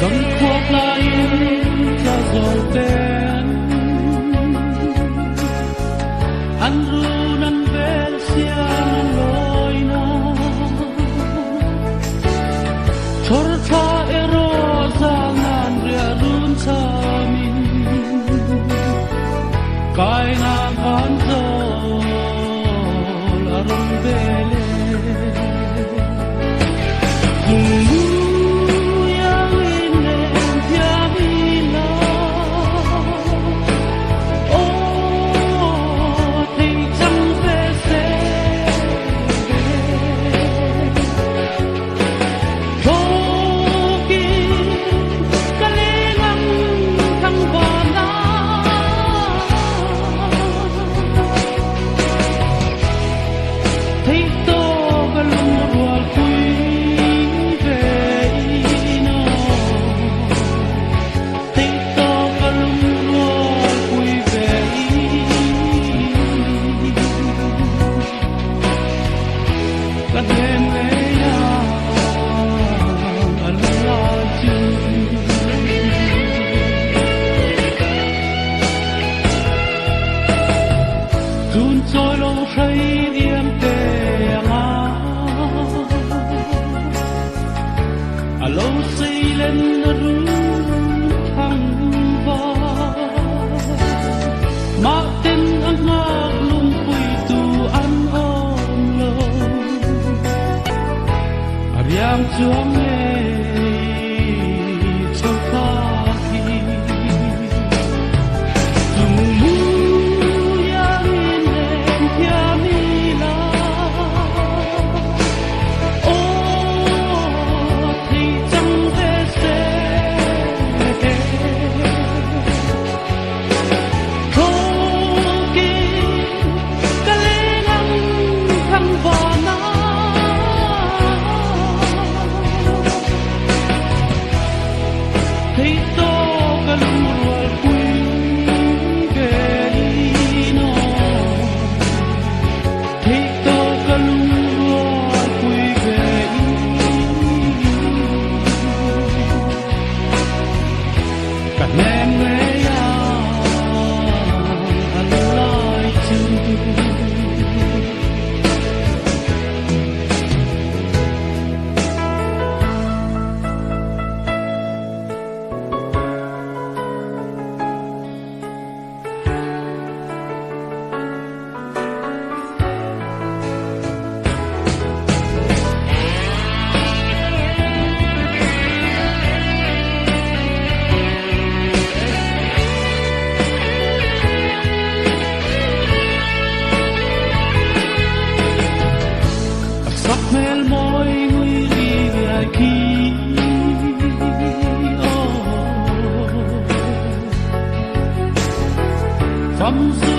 Gần cuộc lại ra rồi tên anh ru nan vel sian loi na chor tha ero za nan ria run cha min kai na kan zo la rum vele Dun trôi lâu thấy yên tề ngã lâu xây lên rung thăng va mà tên ăn ngạc lung quỳ tu ăn ôm lâu riêng chuông nghe cho ta khi mel môi nguy đi về khi phăm